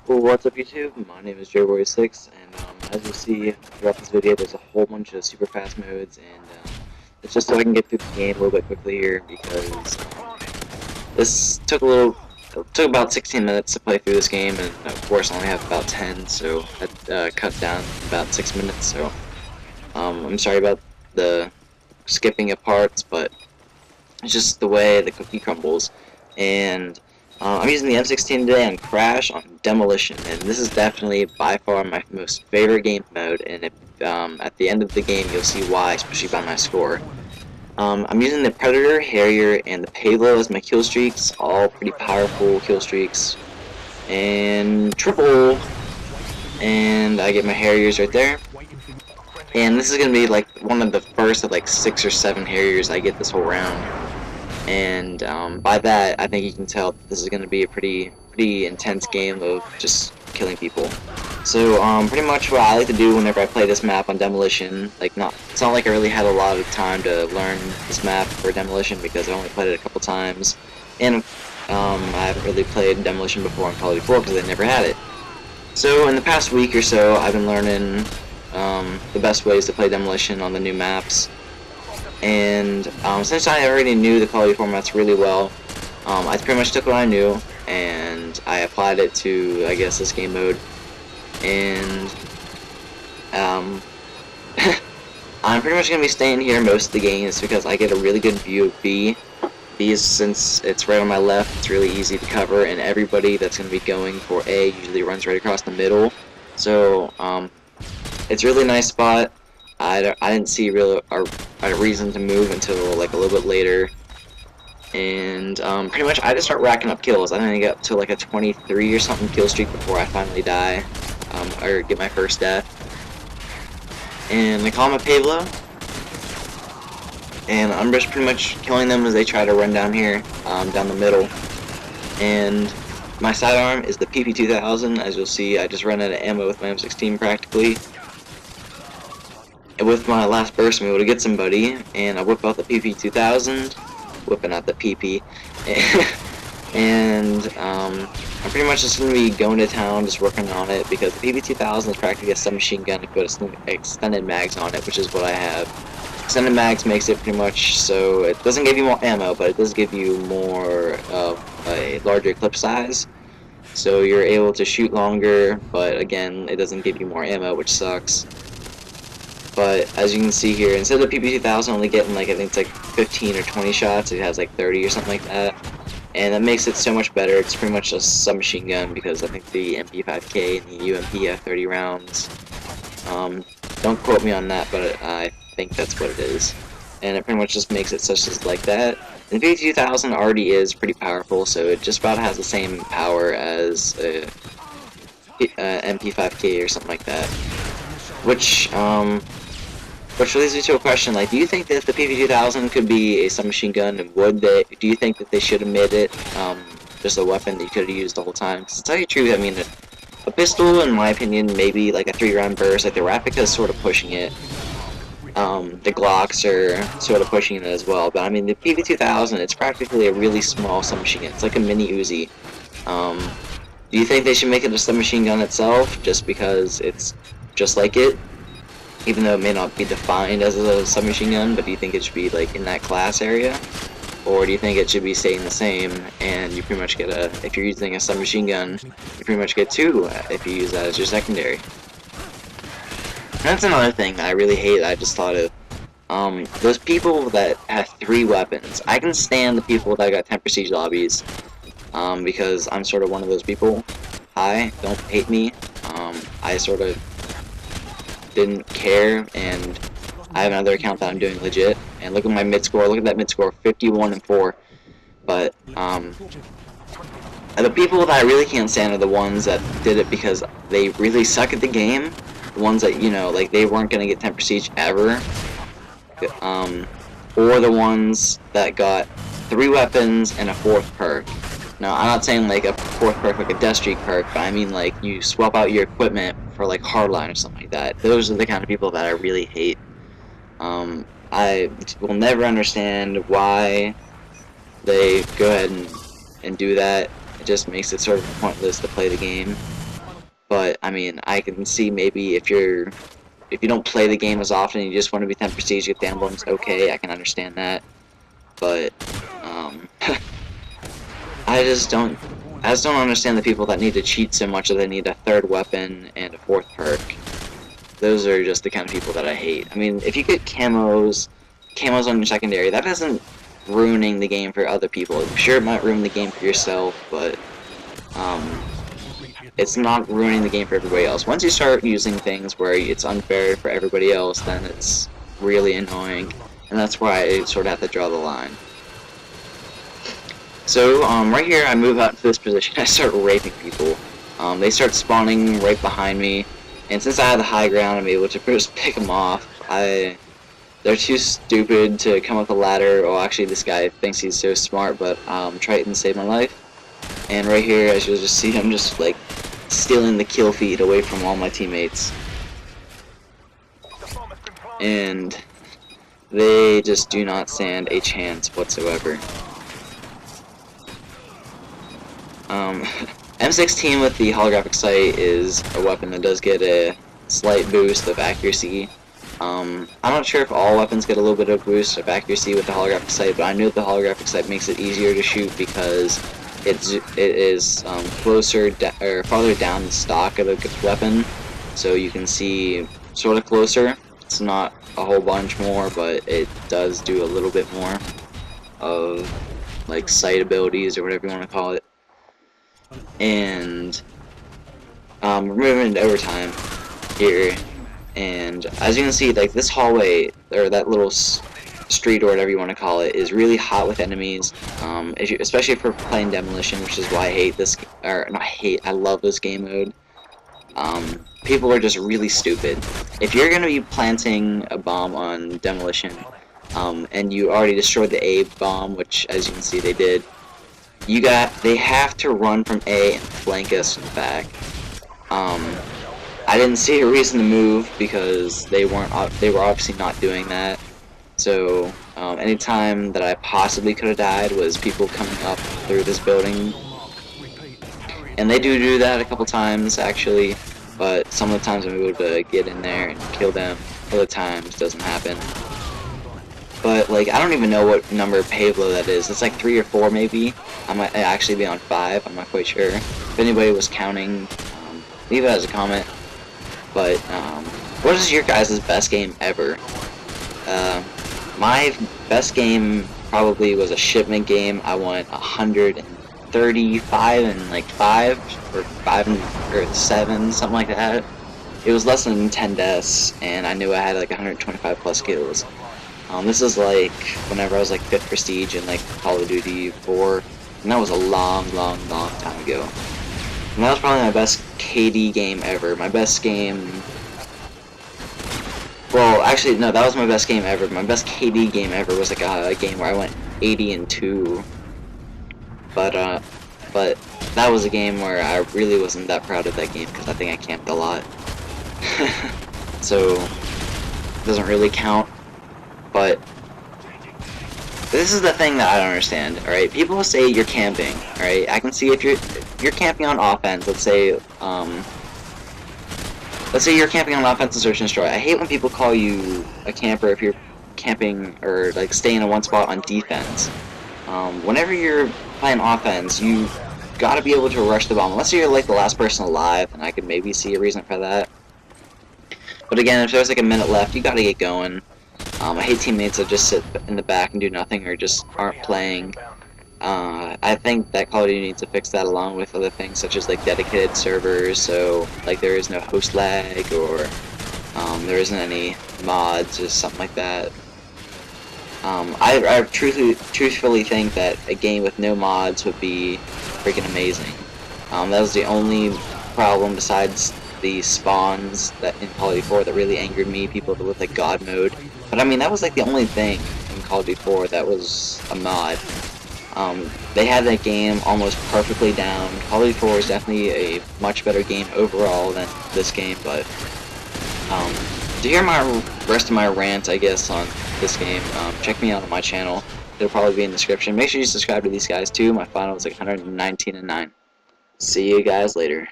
Well, what's up YouTube? My name is JWarrior6, and as you see throughout this video, there's a whole bunch of super fast modes, and it's just so I can get through the game a little bit quickly here, because this took about 16 minutes to play through this game, and of course I only have about 10, so that cut down about 6 minutes, so I'm sorry about the skipping of parts, but it's just the way the cookie crumbles. And I'm using the M16 today on Crash on Demolition, and this is definitely by far my most favorite game mode, and at the end of the game you'll see why, especially by my score. I'm using the Predator, Harrier, and the Payload as my kill streaks, all pretty powerful kill streaks. And triple, and I get my Harriers right there. And this is going to be like one of the first of like 6 or 7 Harriers I get this whole round. And by that, I think you can tell this is going to be a pretty intense game of just killing people. So pretty much what I like to do whenever I play this map on Demolition, it's not like I really had a lot of time to learn this map for Demolition because I only played it a couple times, and I haven't really played Demolition before on CoD before because I never had it. So in the past week or so, I've been learning the best ways to play Demolition on the new maps. And since I already knew the quality formats really well, I pretty much took what I knew and I applied it to, I guess, this game mode. And I'm pretty much going to be staying here most of the games because I get a really good view of B. B is, since it's right on my left, it's really easy to cover, and everybody that's going to be going for A usually runs right across the middle. So it's a really nice spot. I didn't see a reason to move until like a little bit later, and pretty much I just start racking up kills. I think I get to like a 23 or something kill streak before I finally die, or get my first death. And I call him a Pablo, and I'm just pretty much killing them as they try to run down here, down the middle. And my sidearm is the PP2000. As you'll see, I just run out of ammo with my M16 practically. And with my last burst, I'm able to get somebody, and I whip out the PP2000, whipping out the PP, and I'm pretty much just going to be going to town, just working on it, because the PP2000 is practically a submachine gun to put extended mags on it, which is what I have. Extended mags makes it pretty much so it doesn't give you more ammo, but it does give you more of a larger clip size, so you're able to shoot longer, but again, it doesn't give you more ammo, which sucks. But as you can see here, instead of the PP2000 only getting like, I think it's like 15 or 20 shots, it has like 30 or something like that. And that makes it so much better. It's pretty much a submachine gun because I think the MP5K and the UMP have 30 rounds. Don't quote me on that, but I think that's what it is. And it pretty much just makes it such as like that. And the PP2000 already is pretty powerful, so it just about has the same power as a MP5K or something like that. Which leads me to a question, like, do you think that the PP2000 could be a submachine gun, and do you think that they should have made it, just a weapon that you could have used the whole time? Because to tell you the truth, I mean, a pistol, in my opinion, maybe like a 3-round burst, like the Rapika is sort of pushing it, the Glocks are sort of pushing it as well, but I mean, the PP2000, it's practically a really small submachine gun, it's like a mini Uzi. Do you think they should make it a submachine gun itself, just because it's just like it? Even though it may not be defined as a submachine gun, but do you think it should be like in that class area? Or do you think it should be staying the same, and you pretty much get if you're using a submachine gun, you pretty much get 2 if you use that as your secondary? And that's another thing that I really hate that I just thought of. Those people that have 3 weapons. I can stand the people that got 10 prestige lobbies, because I'm sort of one of those people. Hi, don't hate me. I sort of didn't care, and I have another account that I'm doing legit, and look at my mid score, look at that mid score, 51 and 4, but the people that I really can't stand are the ones that did it because they really suck at the game, the ones that, you know, like, they weren't gonna get 10 prestige ever, or the ones that got 3 weapons and a 4th perk. Now, I'm not saying like a 4th perk like a Death Streak perk, but I mean like you swap out your equipment for like Hardline or something like that. Those are the kind of people that I really hate. I will never understand why they go ahead and do that. just makes it sort of pointless to play the game. But I mean, I can see maybe if you don't play the game as often, you just want to be 10 prestige, get the emblems. Okay, I can understand that. But I just don't understand the people that need to cheat so much that they need a third weapon and a fourth perk. Those are just the kind of people that I hate. I mean, if you get camos on your secondary, that isn't ruining the game for other people. I'm sure it might ruin the game for yourself, but it's not ruining the game for everybody else. Once you start using things where it's unfair for everybody else, then it's really annoying, and that's why I sort of have to draw the line. So, right here, I move out to this position, I start raping people. They start spawning right behind me, and since I have the high ground, I'm able to just pick them off. They're too stupid to come up the ladder. Well, actually, this guy thinks he's so smart, but Triton saved my life. And right here, as you'll just see him just, like, stealing the kill feed away from all my teammates. And they just do not stand a chance whatsoever. M16 with the holographic sight is a weapon that does get a slight boost of accuracy. I'm not sure if all weapons get a little bit of boost of accuracy with the holographic sight, but I know the holographic sight makes it easier to shoot because it is closer or farther down the stock of the weapon, so you can see sort of closer. It's not a whole bunch more, but it does do a little bit more of like sight abilities or whatever you want to call it. And we're moving into overtime here, and as you can see, like this hallway or that little street or whatever you want to call it is really hot with enemies. Especially if we're playing Demolition, which is why I hate this, or not hate, I love this game mode. People are just really stupid. If you're gonna be planting a bomb on Demolition, and you already destroyed the A bomb, which as you can see they did, they have to run from A and flank us from the back. I didn't see a reason to move because they were obviously not doing that. So any time that I possibly could have died was people coming up through this building, and they do that a couple times actually. But some of the times I'm able to get in there and kill them. Other times it doesn't happen. But like I don't even know what number pave low that is. It's like 3 or 4 maybe. I might actually be on 5. I'm not quite sure. If anybody was counting, leave it as a comment. But what is your guys' best game ever? My best game probably was a shipment game. I went 135 and like 5 or 5 or 7, something like that. It was less than 10 deaths, and I knew I had like 125 plus kills. This is like whenever I was like 5th prestige in like Call of Duty 4, and that was a long time ago. And that was probably my best KD game ever. My best game. Well, actually, no, that was my best game ever. My best KD game ever was like a game where I went 80-2. But that was a game where I really wasn't that proud of that game because I think I camped a lot. So, it doesn't really count. But this is the thing that I don't understand, alright? People say you're camping, alright? I can see if you're camping on offense, let's say you're camping on offense and search and destroy. I hate when people call you a camper if you're camping or like staying in one spot on defense. Whenever you're playing offense, you gotta be able to rush the bomb. Unless you're like the last person alive, and I could maybe see a reason for that. But again, if there's like a minute left, you gotta get going. I hate teammates that just sit in the back and do nothing or just aren't playing. I think that Call of Duty needs to fix that along with other things such as like dedicated servers, so like there is no host lag or there isn't any mods or something like that. I truthfully think that a game with no mods would be freaking amazing. That was the only problem besides the spawns that in Call of Duty 4 that really angered me, people with like God mode. But I mean, that was like the only thing in Call of Duty 4 that was a mod. They had that game almost perfectly down. Call of Duty 4 is definitely a much better game overall than this game, but to hear my rest of my rant, I guess, on this game, check me out on my channel. It'll probably be in the description. Make sure you subscribe to these guys too. My final was like 119 and 9. See you guys later.